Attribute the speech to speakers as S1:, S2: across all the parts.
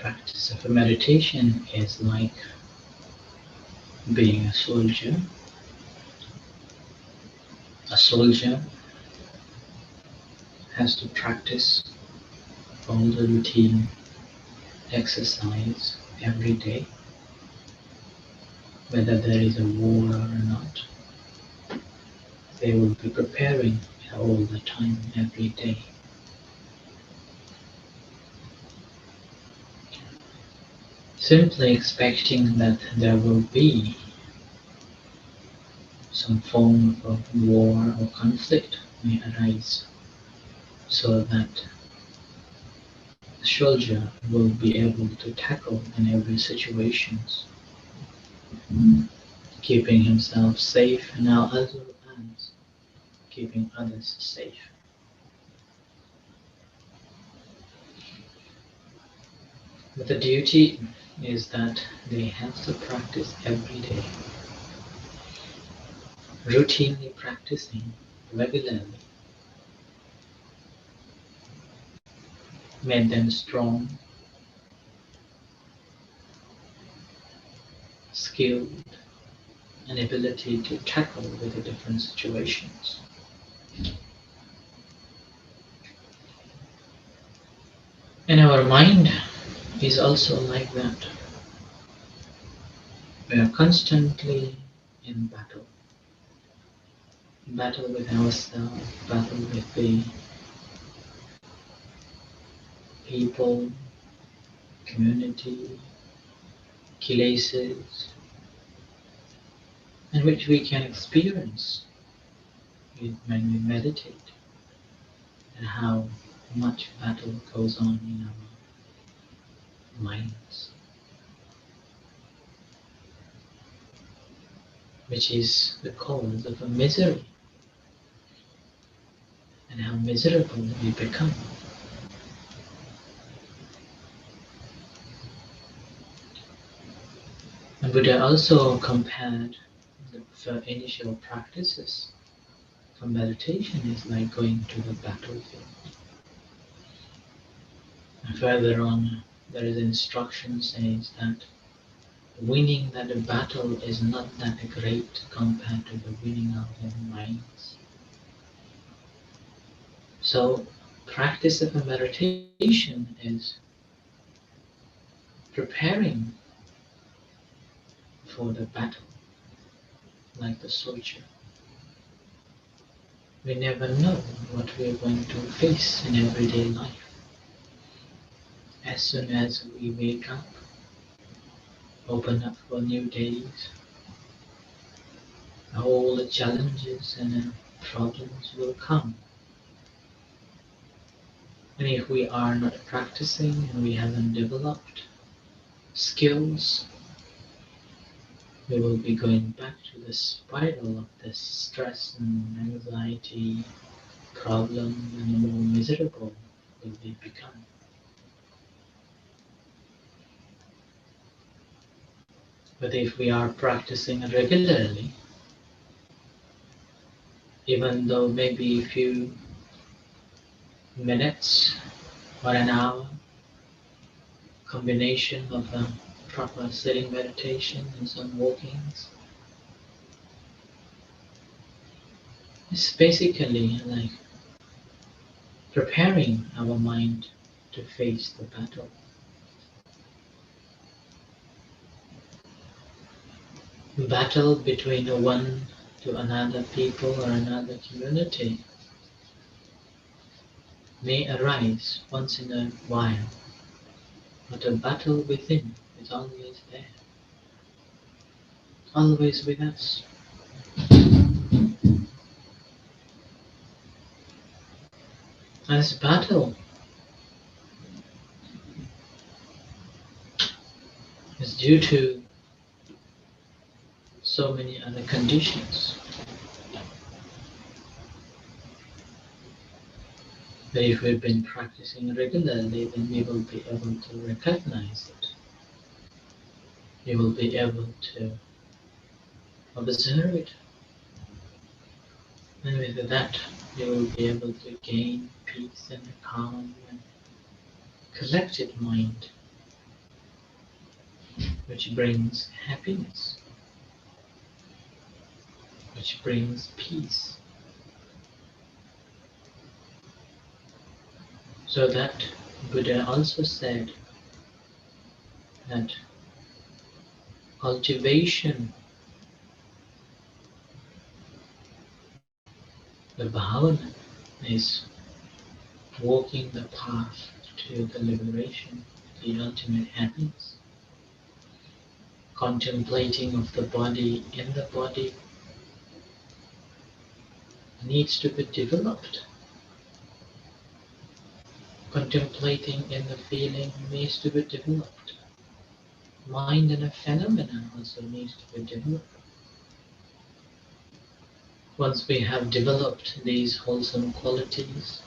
S1: Practice of meditation is like being a soldier. A soldier has to practice all the routine exercise every day, whether there is a war or not. They will be preparing all the time, every day. Simply expecting that there will be some form of war or conflict may arise, so that the soldier will be able to tackle in every situation, keeping himself safe and now as well as keeping others safe. But the duty is that they have to practice every day, routinely practicing regularly, made them strong, skilled, and ability to tackle with the different situations. And our mind is also like that. We are constantly in battle with ourselves, battle with the people, community, places, and which we can experience when we meditate, and how much battle goes on in our minds, which is the cause of a misery, and how miserable we become. And Buddha also compared the initial practices for meditation is like going to the battlefield. And further on, there is instruction says that winning that battle is not that great compared to the winning our own minds. So, practice of a meditation is preparing for the battle, like the soldier. We never know what we are going to face in everyday life. As soon as we wake up, open up for new days, all the challenges and problems will come. And if we are not practicing and we haven't developed skills, we will be going back to the spiral of this stress and anxiety, problem, and the more miserable will we become. But if we are practicing regularly, even though maybe a few minutes or an hour, combination of a proper sitting meditation and some walkings, it's basically like preparing our mind to face the battle. Battle between one to another people or another community may arise once in a while, but a battle within is always there, always with us. And this battle is due to so many other conditions. But if we've been practicing regularly, then we will be able to recognize it. We will be able to observe it. And with that, we will be able to gain peace and calm and collected mind which brings happiness, which brings peace. So that Buddha also said that cultivation, the bhavana, is walking the path to the liberation, the ultimate happiness. Contemplating of the body in the body needs to be developed. Contemplating in the feeling needs to be developed. Mind and a phenomenon also needs to be developed. Once we have developed these wholesome qualities,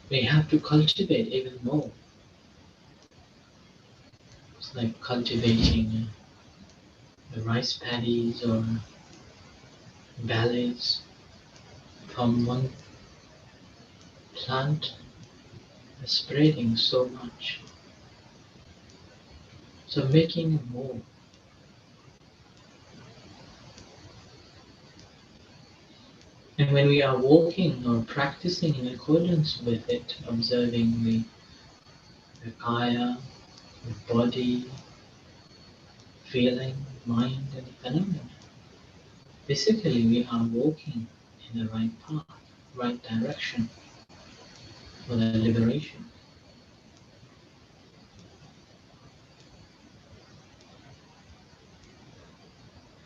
S1: we have to cultivate even more. It's like cultivating the rice paddies or berries from one plant, spreading so much. So making more. And when we are walking or practicing in accordance with it, observing the kaya, the body, feeling, mind, and phenomenon, basically we are walking in the right path, right direction for the liberation.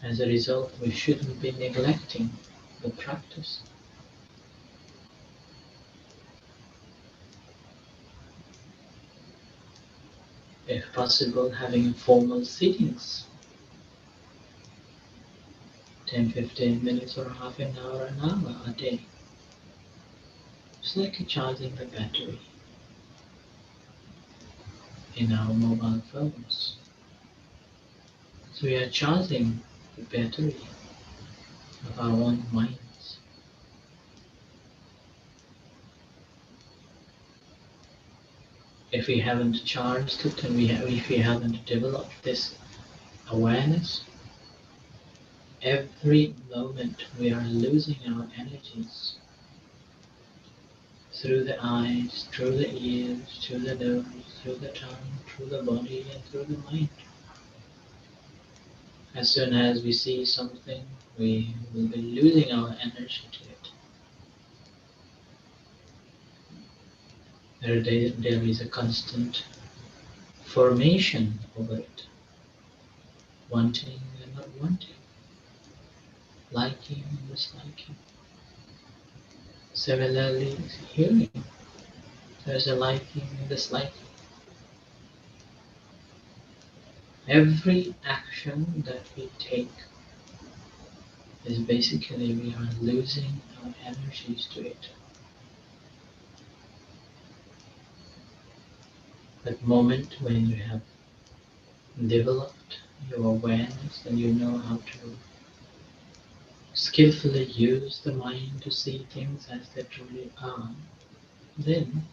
S1: As a result, we shouldn't be neglecting the practice. If possible, having formal sittings, 10-15 minutes or half an hour a day. It's like charging the battery in our mobile phones. So we are charging the battery of our own minds. If we haven't charged it and if we haven't developed this awareness, every moment we are losing our energies through the eyes, through the ears, through the nose, through the tongue, through the body, and through the mind. As soon as we see something, we will be losing our energy to it. There is a constant formation over it, wanting and not wanting, liking and disliking. Similarly, hearing, there's a liking and disliking. Every action that we take is basically we are losing our energies to it. That moment when you have developed your awareness and you know how to skillfully use the mind to see things as they truly are, then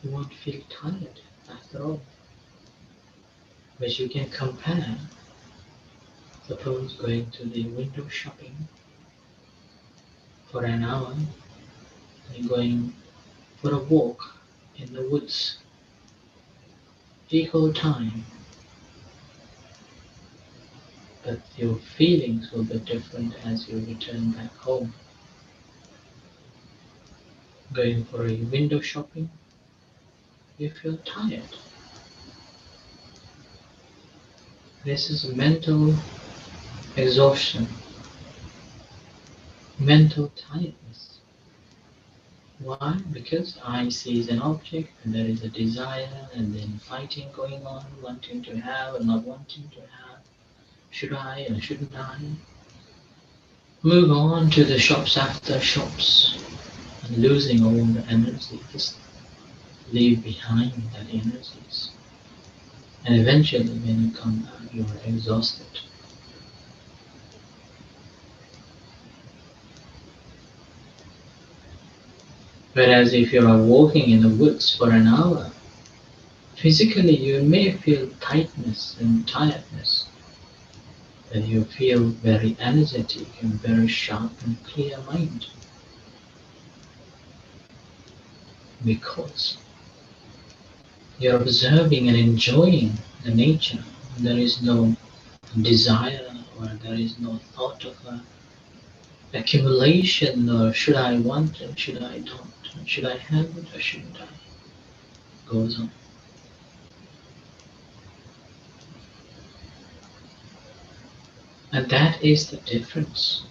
S1: you won't feel tired after all. But you can compare, suppose going to the window shopping for an hour and going for a walk in the woods, equal time, but your feelings will be different as you return back home. Going for a window shopping, you feel tired. This is mental exhaustion, mental tiredness. Why? Because I sees an object and there is a desire and then fighting going on, wanting to have and not wanting to have. Should I or shouldn't I? Move on to the shops after shops and losing all the energy. Just leave behind that energies. And eventually when you come back, you are exhausted. Whereas if you are walking in the woods for an hour, Physically, you may feel tightness and tiredness, but you feel very energetic and very sharp and clear mind because you're observing and enjoying the nature. There is no desire or there is no thought of accumulation or should I want and should I don't, should I have it or shouldn't I? Goes on. And that is the difference.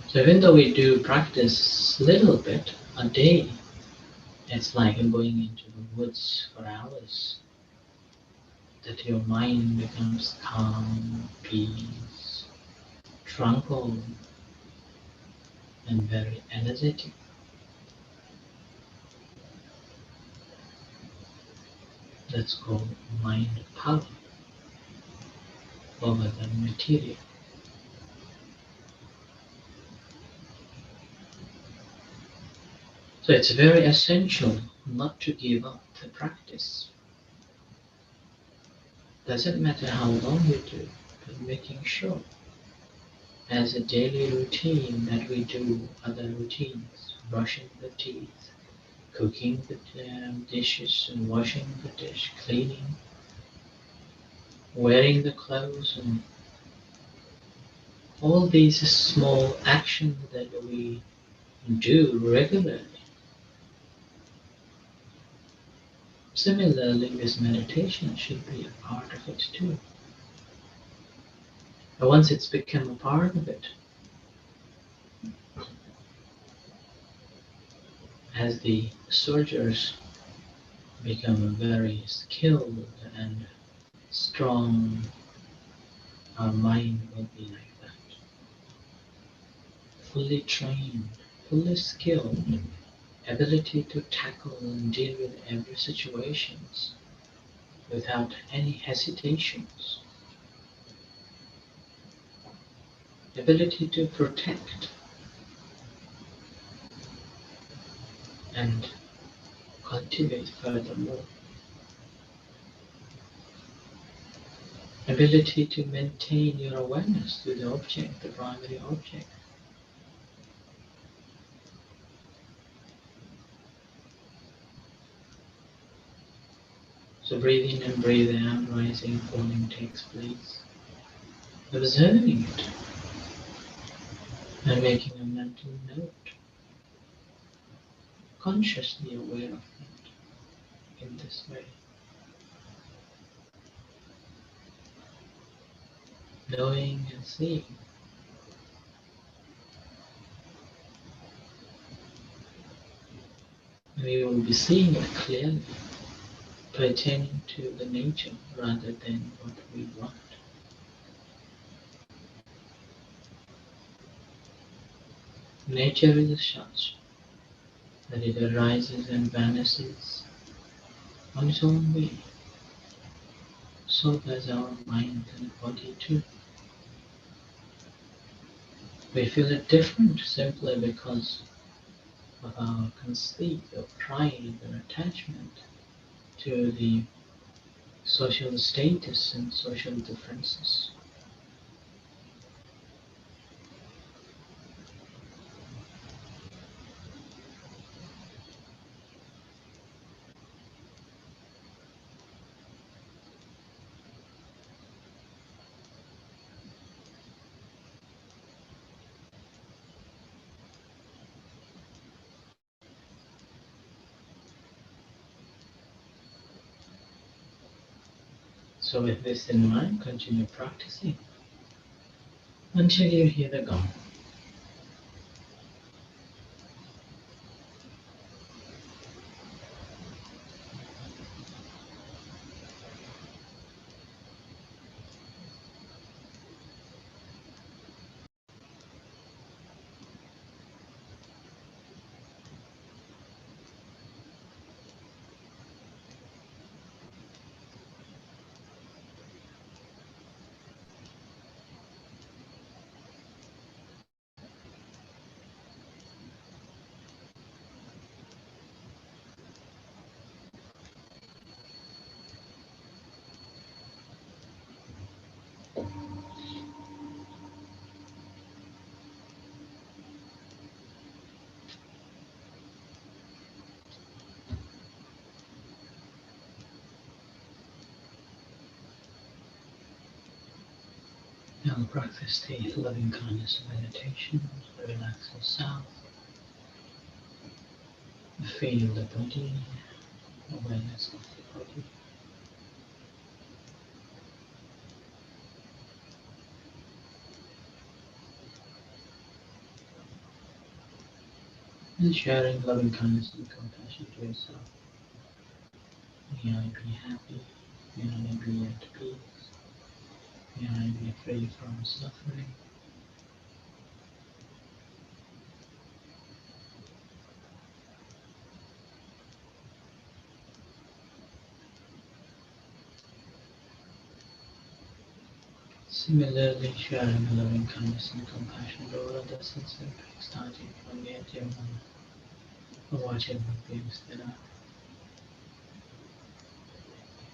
S1: So even though we do practice little bit a day, it's like going into the woods for hours, that your mind becomes calm, peace, tranquil, and very energetic. That's called mind power over the material. So it's very essential not to give up the practice. Doesn't matter how long you do, but making sure as a daily routine that we do other routines, brushing the teeth, cooking the dishes and washing the dish, cleaning, wearing the clothes, and all these small actions that we do regularly. Similarly, this meditation should be a part of it too. And once it's become a part of it, as the soldiers become very skilled and strong, our mind will be like that. Fully trained, fully skilled, ability to tackle and deal with every situations without any hesitations, ability to protect and cultivate furthermore, ability to maintain your awareness to the object, the primary object. So breathe in and breathe out, rising, falling takes place. Observing it and making a mental note, consciously aware of it in this way. Knowing and seeing. We will be seeing it clearly, pertaining to the nature rather than what we want. Nature is such that it arises and vanishes on its own way. So does our mind and body too. We feel it different simply because of our conceit of pride or attachment to the social status and social differences. So with this in mind, continue practicing until you hear the gong. Now practice the loving kindness meditation, relax yourself, feel the body, awareness of the body. And sharing loving kindness and compassion to yourself. May I be happy, may I be at peace, may I be free from suffering. Similarly, sharing loving kindness and compassion to all others and starting from the idea of watching beings that are.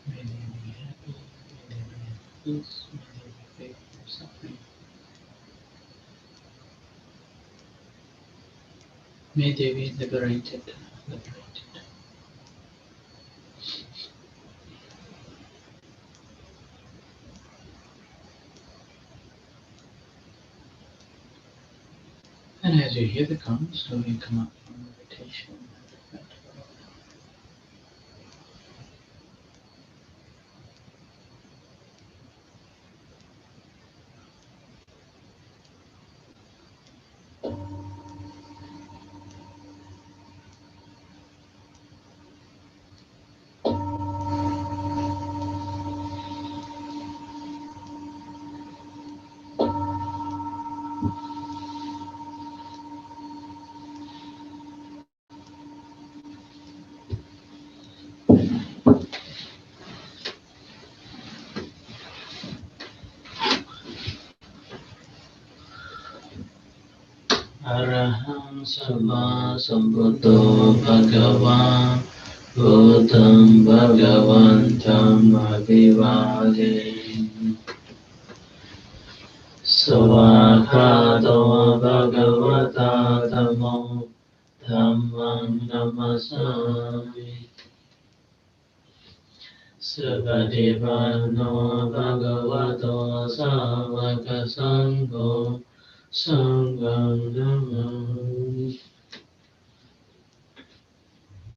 S1: May they be happy, may they be at peace, may they be free from suffering. May they be liberated. And as you hear the calm, slowly come up from meditation. Araham Sama Sambuddho Bhagavan Buddham Bhagavantam Abhivade Svakhato Bhagavata Dhammo Dhammam Namasami Sukadipano Bhagavato Savaka Sangho Sangham Namami